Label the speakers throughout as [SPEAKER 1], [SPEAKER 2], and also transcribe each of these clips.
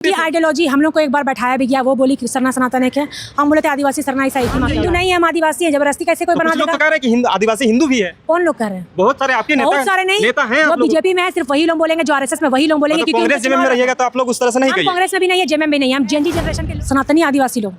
[SPEAKER 1] की आइडियोलॉजी हम लोग को एक बार बैठाया भी गया, वो बोली सरना सनातन है, हम बोले थे आदिवासी सरना ईसाई। हिंदू नहीं है, हम आदिवासी है, जबरदस्ती कैसे कोई बना देगा?
[SPEAKER 2] कह रहे हैं कि आदिवासी हिंदू भी है।
[SPEAKER 1] कौन लोग कह रहे हैं?
[SPEAKER 2] बहुत सारे आपके नेता,
[SPEAKER 1] बहुत सारे नहीं,
[SPEAKER 2] नेता हैं।
[SPEAKER 1] वो बीजेपी में है, सिर्फ वही लोग बोलेंगे, जो आरएसएस में वही लोग बोलेंगे।
[SPEAKER 2] मतलब कांग्रेस जेएमएम में रहिएगा तो आप लोग उस तरह से नहीं कहिए।
[SPEAKER 1] कांग्रेस में भी नहीं है, जेएमएम भी नहीं है, हम जेनजी जनरेशन के सनातनी आदिवासी लोग।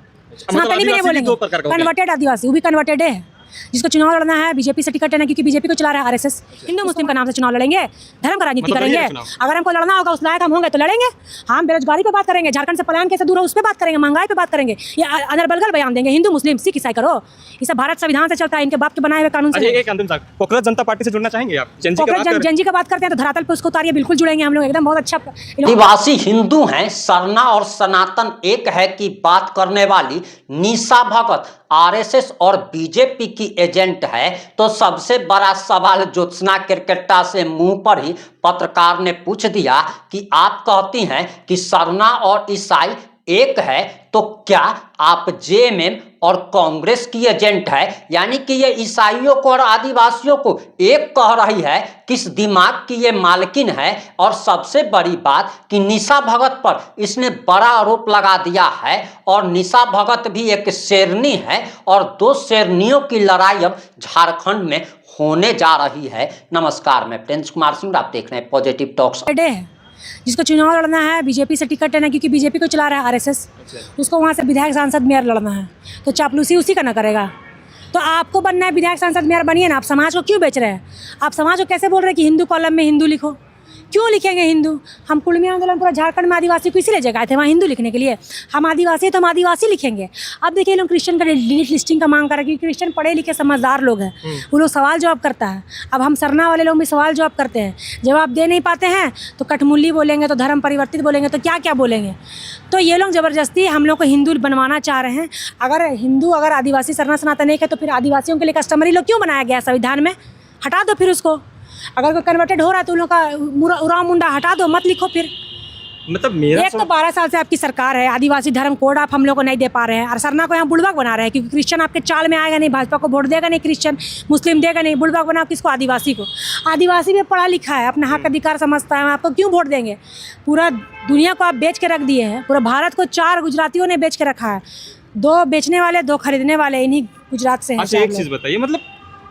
[SPEAKER 1] सनातनी भी नहीं बोलेंगे, कन्वर्टेड आदिवासी, वो भी कन्वर्टेड है। जिसको चुनाव लड़ना है बीजेपी से टिकट लेना, क्योंकि बीजेपी को चला रहा है आरएसएस। हिंदू मुस्लिम का नाम से चुनाव लड़ेंगे, धर्म का राजनीति करेंगे। अगर हमको लड़ना होगा उस लायक हम होंगे तो लड़ेंगे। हम बेरोजगारी पे बात करेंगे, झारखंड से पलायन कैसे दूर हो उस पर बात करेंगे, महंगाई पे बात करेंगे, ये अनर्बलगल बयान देंगे। हिंदू मुस्लिम सिख ईसाई करो, ये सब भारत संविधान से चलता है, इनके बाप के बनाए हुए कानून से।
[SPEAKER 2] एक अंतिम सवाल, कांग्रेस जनता पार्टी से जुड़ना चाहेंगे आप?
[SPEAKER 1] जनजी का बात करते हैं तो धरातल पे उसको उतारिए, बिल्कुल जुड़ेंगे हम लोग, एकदम बहुत अच्छा।
[SPEAKER 3] आदिवासी हिंदू हैं, सरना और सनातन एक है की बात करने वाली निशा भगत आरएसएस और बीजेपी की एजेंट है, तो सबसे बड़ा सवाल ज्योत्सना केरकेट्टा से मुंह पर ही पत्रकार ने पूछ दिया कि आप कहती हैं कि सरना और ईसाई एक है, तो क्या आप जेएमएम और कांग्रेस की एजेंट है? यानी कि ये ईसाइयों को और आदिवासियों को एक कह रही है, किस दिमाग की ये मालकिन है? और सबसे बड़ी बात कि निशा भगत पर इसने बड़ा आरोप लगा दिया है, और निशा भगत भी एक शेरनी है, और दो शेरनियों की लड़ाई अब झारखंड में होने जा रही है। नमस्कार, मैं प्रिंस कुमार सिंह, आप देख रहे हैं पॉजिटिव टॉक्स।
[SPEAKER 1] जिसको चुनाव लड़ना है बीजेपी से टिकट लेना, क्योंकि बीजेपी को चला रहा है आरएसएस, उसको वहाँ से विधायक सांसद मेयर लड़ना है, तो चापलूसी उसी का ना करेगा। तो आपको बनना है विधायक सांसद मेयर, बनिए ना। आप समाज को क्यों बेच रहे हैं? आप समाज को कैसे बोल रहे हैं कि हिंदू कॉलम में हिंदू लिखो? क्यों लिखेंगे हिंदू? हम कुर्मी आंदोलन पूरा झारखंड में आदिवासी को इसीलिए जगह थे, वहाँ हिंदू लिखने के लिए। हम आदिवासी तो हम आदिवासी लिखेंगे। अब देखिए लोग क्रिश्चियन का डिलीट लिस्टिंग का मांग कर रहे हैं, क्योंकि क्रिश्चियन पढ़े लिखे समझदार लोग हैं, वो लोग सवाल जवाब करता है। अब हम सरना वाले लोग भी सवाल जवाब करते हैं, जवाब दे नहीं पाते हैं तो कठमुल्ली बोलेंगे, तो धर्म परिवर्तित बोलेंगे, तो क्या क्या बोलेंगे। तो ये लोग ज़बरदस्ती हम लोग को हिंदू बनवाना चाह रहे हैं। अगर आदिवासी सरना सनातन एक है, तो फिर आदिवासियों के लिए कस्टमरी लोग क्यों बनाया गया संविधान में? हटा दो फिर उसको। अगर कोई कन्वर्टेड हो रहा है तो उन लोग का उराव मुंडा हटा दो, मत लिखो फिर।
[SPEAKER 2] मतलब मेरा
[SPEAKER 1] एक तो 12 साल से आपकी सरकार है, आदिवासी धर्म कोड आप हम लोग को नहीं दे पा रहे हैं, और सरना को यहाँ बुड़बक बना रहे हैं, क्योंकि क्रिश्चियन आपके चाल में आएगा नहीं, भाजपा को वोट देगा नहीं, क्रिश्चियन मुस्लिम देगा नहीं, बुड़बक बना किसको? आदिवासी को। आदिवासी भी पढ़ा लिखा है, अपना हक अधिकार समझता है, आपको क्यों वोट देंगे? पूरा दुनिया को आप बेच के रख दिए हैं, पूरा भारत को 4 गुजरातियों ने बेच के रखा है, 2 बेचने वाले 2 खरीदने वाले इन्हीं गुजरात से हैं।
[SPEAKER 2] अच्छा, एक चीज़ बताइए, मतलब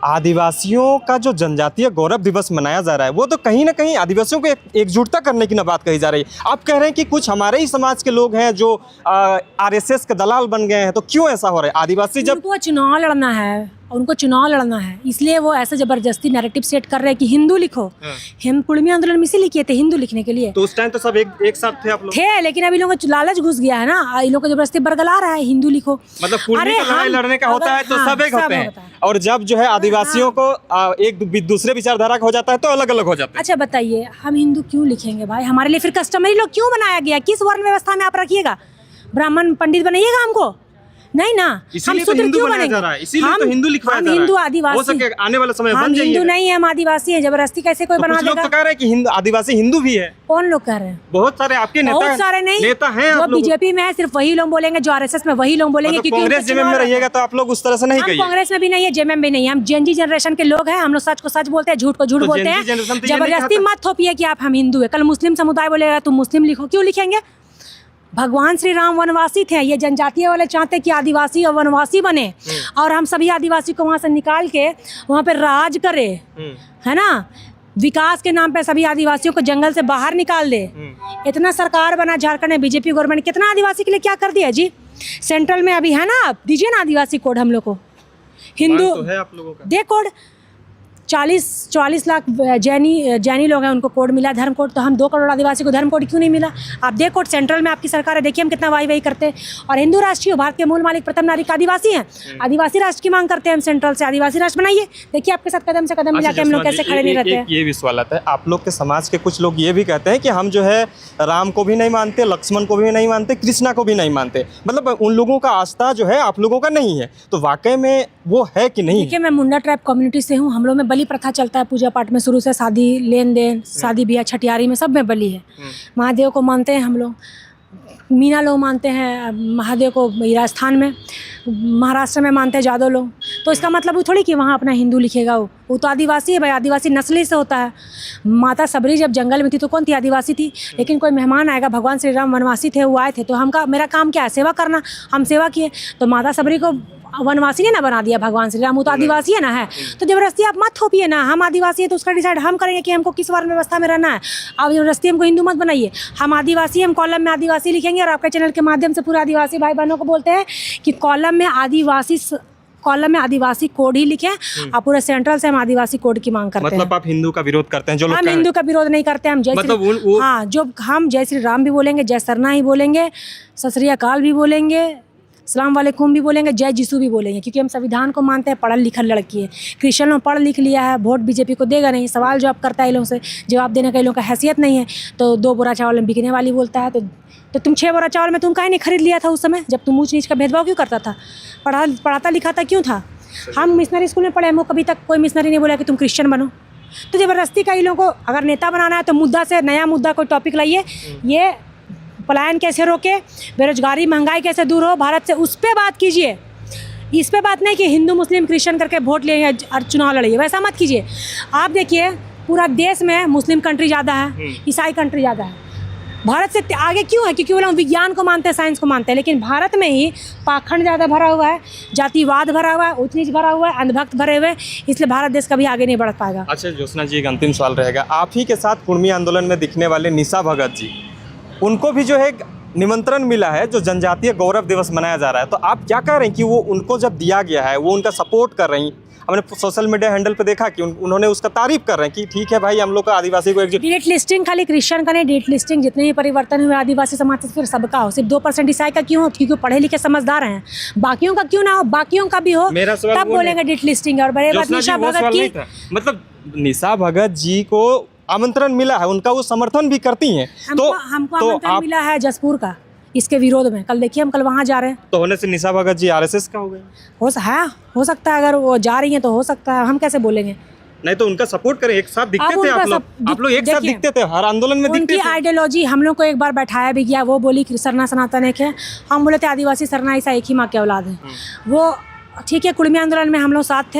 [SPEAKER 2] आदिवासियों का जो जनजातीय गौरव दिवस मनाया जा रहा है, वो तो कहीं ना कहीं आदिवासियों को एकजुटता करने की ना बात कही जा रही है। आप कह रहे हैं कि कुछ हमारे ही समाज के लोग हैं जो आरएसएस के दलाल बन गए हैं, तो क्यों ऐसा हो रहा है? आदिवासी जब
[SPEAKER 1] उनको चुनाव लड़ना है, उनको चुनाव लड़ना है, इसलिए वो ऐसे जबरदस्ती नैरेटिव सेट कर रहे हैं कि हिंदू लिखो। हम कुर्मी आंदोलन में इसीलिए किए थे, हिंदू लिखने के लिए।
[SPEAKER 2] तो उस टाइम तो सब एक साथ थे आप लोग
[SPEAKER 1] थे, लेकिन अभी लोगों को लालच घुस गया है ना, इन लोगों को जबरदस्ती बरगला रहा है हिंदू लिखो।
[SPEAKER 2] मतलब कुर्मी का लड़ाई लड़ने का होता है तो सब एक होते हैं, और जब जो है आदिवासियों को एक दूसरे विचारधारा का हो जाता है तो अलग अलग हो जाता है।
[SPEAKER 1] अच्छा बताइए, हम हिंदू क्यों लिखेंगे भाई? हमारे लिए फिर कस्टमरी लोग क्यों बनाया गया? किस वर्ण व्यवस्था में आप रखिएगा? ब्राह्मण पंडित बनाइएगा हमको? नहीं ना, हम शूद्र क्यों बनेंगे?
[SPEAKER 2] इसीलिए तो हिंदू लिखवाया जा रहा है।
[SPEAKER 1] हिंदू आदिवासी
[SPEAKER 2] हो सके आने वाला समय
[SPEAKER 1] हम हिंदू नहीं है, हम आदिवासी हैं, जबरदस्ती कैसे कोई बना देगा?
[SPEAKER 2] लोग तो कह रहे हैं कि आदिवासी हिंदू भी है।
[SPEAKER 1] कौन लोग कह रहे हैं?
[SPEAKER 2] बहुत सारे आपके नेता,
[SPEAKER 1] बहुत सारे नहीं,
[SPEAKER 2] नेता हैं।
[SPEAKER 1] वो बीजेपी में है, सिर्फ वही लोग बोलेंगे, जो आरएसएस में वही लोग बोलेंगे।
[SPEAKER 2] मतलब कांग्रेस जेएमएम में रहिएगा तो आप लोग उस तरह से नहीं कहिए।
[SPEAKER 1] कांग्रेस में भी नहीं है, जेएमएम भी नहीं है, हम जेनजी जनरेशन के लोग हैं। हम लोग सच को सच बोलते हैं, झूठ को झूठ बोलते हैं। जबरदस्ती मत थोपिए कि आप हम हिंदू है। कल मुस्लिम समुदाय बोलेगा तुम मुस्लिम लिखो, क्यों लिखेंगे? भगवान श्री राम वनवासी थे, ये जनजातीय वाले चाहते कि आदिवासी और वनवासी बने, और हम सभी आदिवासी को वहाँ से निकाल के वहाँ पे राज करे, है ना? विकास के नाम पे सभी आदिवासियों को जंगल से बाहर निकाल दे। इतना सरकार बना झारखंड में बीजेपी गवर्नमेंट, कितना आदिवासी के लिए क्या कर दिया जी? सेंट्रल में अभी है ना, आप दीजिए ना आदिवासी कोड हम लोग को। हिंदू
[SPEAKER 2] तो है आप लोगों का,
[SPEAKER 1] दे कोड। 40 लाख जैनी लोग हैं, उनको कोड मिला, धर्म कोड। तो हम 2 करोड़ आदिवासी को धर्म कोड क्यों नहीं मिला? आप दे कोड, सेंट्रल में आपकी सरकार है, देखिए हम कितना वाही करते हैं। और हिंदू राष्ट्रीय, भारत के मूल मालिक प्रथम नागरिक आदिवासी हैं, आदिवासी राष्ट्र की मांग करते हैं हम सेंट्रल से। आदिवासी राष्ट्र बनाइए, देखिए आपके साथ कदम से कदम मिला के हम लोग कैसे खड़े नहीं रहते हैं।
[SPEAKER 2] ये भी सवाल आता है, आप लोग के समाज के कुछ लोग ये भी कहते हैं कि हम जो है राम को भी नहीं मानते, लक्ष्मण को भी नहीं मानते, कृष्णा को भी नहीं मानते, मतलब उन लोगों का आस्था जो है आप लोगों का नहीं है। तो वाकई में वो है कि नहीं?
[SPEAKER 1] देखिए, मैं मुंडा ट्राइब कम्युनिटी से हूँ। हम लोग में बलि प्रथा चलता है, पूजा पाठ में शुरू से, शादी लेन देन, शादी ब्याह छठियारी में सब में बलि है। महादेव को मानते हैं हम लोग, मीना लोग मानते हैं महादेव को राजस्थान में, महाराष्ट्र में मानते हैं जादव लोग। तो इसका मतलब वो थोड़ी कि वहाँ अपना हिंदू लिखेगा, वो तो आदिवासी है भाई, आदिवासी नस्ली से होता है। माता सबरी जब जंगल में थी तो कौन थी? आदिवासी थी। लेकिन कोई मेहमान आएगा, भगवान श्री राम वनवासी थे, वो आए थे, तो मेरा काम क्या है? सेवा करना। हम सेवा किए, तो माता सबरी को वनवासी ने ना बना दिया भगवान श्री राम, वो तो आदिवासी है ना है। तो जबरदस्ती आप मत थोपिए ना, हम आदिवासी है तो उसका डिसाइड हम करेंगे कि हमको किस वर्ण व्यवस्था में रहना है। आप जबरदस्ती हमको हिंदू मत बनाइए। हम आदिवासी, हम कॉलम में आदिवासी लिखेंगे, और आपके चैनल के माध्यम से पूरे आदिवासी भाई बहनों को बोलते हैं कि कॉलम में आदिवासी कोड ही लिखें। और पूरे सेंट्रल से हम आदिवासी कोड की मांग करते हैं।
[SPEAKER 2] मतलब आप हिंदू का विरोध करते हैं? जो लोग
[SPEAKER 1] हम हिंदू का विरोध नहीं करते, हम जय
[SPEAKER 2] मतलब
[SPEAKER 1] हाँ, जो हम जय श्री राम भी बोलेंगे, जय सरना ही बोलेंगे, सत श्री अकाल भी बोलेंगे, सलाम वालेकुम भी बोलेंगे, जय जीसू भी बोलेंगे, क्योंकि हम संविधान को मानते हैं। पढ़ल लिखल लड़की है, क्रिश्चियन लोग पढ़ लिख लिया है, वोट बीजेपी को देगा नहीं। सवाल जवाब करता है, इन लोगों से जवाब देने का इन लोगों का हैसियत नहीं है। तो 2 बोरा चावल में बिकने वाली बोलता है, तो तुम 6 बोरा चावल में तुम काहे नहीं खरीद लिया था उस समय, जब तुम ऊँच नीच का भेदभाव क्यों करता था? पढ़ाता लिखाता क्यों था? हम मिशनरी स्कूल में पढ़े, हमको कभी तक कोई मिशनरी नहीं बोला कि तुम क्रिश्चियन बनो। तो ज़बरदस्ती का इन लोगों को अगर नेता बनाना है तो मुद्दा से, नया मुद्दा कोई टॉपिक लाइए, ये पलायन कैसे रोके, बेरोजगारी महंगाई कैसे दूर हो भारत से, उस पर बात कीजिए। इस पे बात नहीं कि हिंदू मुस्लिम क्रिश्चियन करके वोट लेंगे और चुनाव लड़िए, वैसा मत कीजिए। आप देखिए पूरा देश में मुस्लिम कंट्री ज़्यादा है, ईसाई कंट्री ज़्यादा है। भारत से आगे क्यों है? क्योंकि वो लोग विज्ञान को मानते हैं, साइंस को मानते हैं। लेकिन भारत में ही पाखंड ज़्यादा भरा हुआ है, जातिवाद भरा हुआ है, ऊंच नीच भरा हुआ है, अंधभक्त भरे हुए, इसलिए भारत देश कभी आगे नहीं बढ़ पाएगा।
[SPEAKER 2] अच्छा ज्योत्सना जी, एक अंतिम सवाल रहेगा। आप ही के साथ कुर्मी आंदोलन में दिखने वाले निशा भगत जी, उनको भी जो है निमंत्रण मिला है, जो जनजातीय गौरव दिवस मनाया जा रहा है, तो आप क्या कह रहे हैं कि वो उनको जब दिया गया है, वो उनका सपोर्ट कर रही? हमने सोशल मीडिया हैंडल पे देखा कि उन्होंने उसका तारीफ कर रहे हैं कि ठीक है भाई, हम लोग का आदिवासी को एक
[SPEAKER 1] डेट लिस्टिंग खाली क्रिश्चियन का नहीं, डेट लिस्टिंग जितने भी परिवर्तन हुए आदिवासी समाज से फिर सबका हो। सिर्फ 2% ईसाई का क्यों हो? क्योंकि पढ़े लिखे समझदार हैं। बाकियों का क्यों ना हो? बाकियों का भी हो, तब बोलेंगे डेट लिस्टिंग। और बड़े बात निशा भगत की,
[SPEAKER 2] मतलब निशा भगत जी को आमंत्रण मिला है, उनका वो समर्थन भी करती हैं।
[SPEAKER 1] हमको आमंत्रण मिला है जसपुर का, इसके विरोध में। कल देखिए हम कल वहाँ जा रहे हैं।
[SPEAKER 2] तो होने से निशा भगत जी आरएसएस का हो गए?
[SPEAKER 1] हो सकता है, अगर वो जा रही हैं तो हो सकता है, हम कैसे बोलेंगे?
[SPEAKER 2] नहीं तो उनका सपोर्ट करें। एक साथ दिखते थे आप लोग एक साथ दिखते थे, हर आंदोलन में दिखते थे।
[SPEAKER 1] उनकी आइडियोलॉजी हम लोग को एक बार बैठाया भी गया, वो बोली कि सरना सनातन एक है, हम बोले थे आदिवासी सरना ईसा एक ही माँ के औलाद है। वो ठीक है, कुर्मी आंदोलन में हम लोग साथ थे।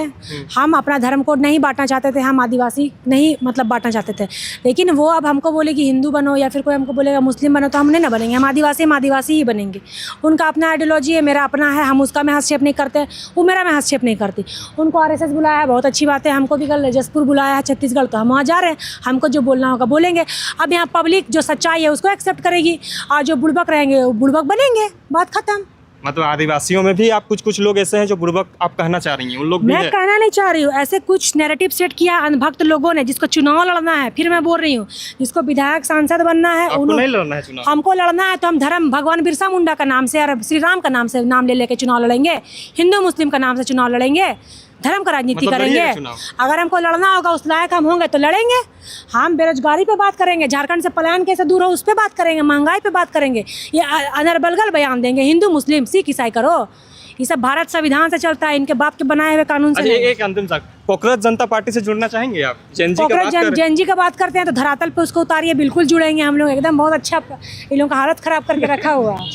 [SPEAKER 1] हम अपना धर्म कोड नहीं बांटना चाहते थे, हम आदिवासी नहीं मतलब बांटना चाहते थे। लेकिन वो अब हमको बोले कि हिंदू बनो, या फिर कोई हमको बोलेगा मुस्लिम बनो, तो हम नहीं ना बनेंगे। हम आदिवासी ही बनेंगे। उनका अपना आइडियोलॉजी है, मेरा अपना है, हम उसका में हस्तक्षेप नहीं करते, वो मेरा में हस्तक्षेप नहीं करती। उनको आरएसएस बुलाया है, बहुत अच्छी बात है। हमको भी कल जसपुर बुलाया है छत्तीसगढ़, तो हम वहाँ जा रहे हैं। हमको जो बोलना होगा बोलेंगे। अब यहाँ पब्लिक जो सच्चाई है उसको एक्सेप्ट करेगी, और जो बुड़बक रहेंगे वो बुड़बक बनेंगे, बात खत्म।
[SPEAKER 2] मतलब आदिवासियों में भी आप कुछ लोग ऐसे हैं जो बुड़बक आप कहना चाह रही हैं, उन लोग भी
[SPEAKER 1] मैं कहना नहीं चाह रही हूँ, ऐसे कुछ नैरेटिव सेट किया अंधभक्त लोगों ने, जिसको चुनाव लड़ना है। फिर मैं बोल रही हूँ, जिसको विधायक सांसद बनना है,
[SPEAKER 2] आपको नहीं लड़ना है चुनाव?
[SPEAKER 1] हमको लड़ना है तो हम धर्म भगवान बिरसा मुंडा का नाम से और श्री राम का नाम से नाम ले लेके चुनाव लड़ेंगे। हिंदू मुस्लिम का नाम से चुनाव लड़ेंगे, धर्म का राजनीति करेंगे। अगर हमको लड़ना होगा, उस लायक हम होंगे तो लड़ेंगे। हम बेरोजगारी पे बात करेंगे, झारखंड से पलायन कैसे दूर हो उस पर बात करेंगे, महंगाई पे बात करेंगे, ये अनर्बलगल बयान देंगे। हिंदू मुस्लिम सिख ईसाई करो, ये सब भारत संविधान से चलता है, इनके बाप के बनाए हुए कानून से।
[SPEAKER 2] एक अंतिम सवाल, कांग्रेस जनता पार्टी से जुड़ना चाहेंगे आप? जैन
[SPEAKER 1] जी का बात करते हैं तो धरातल पे उसको उतारिए, बिल्कुल जुड़ेंगे हम लोग एकदम। बहुत अच्छा इन लोगों का हालत खराब करके रखा हुआ है।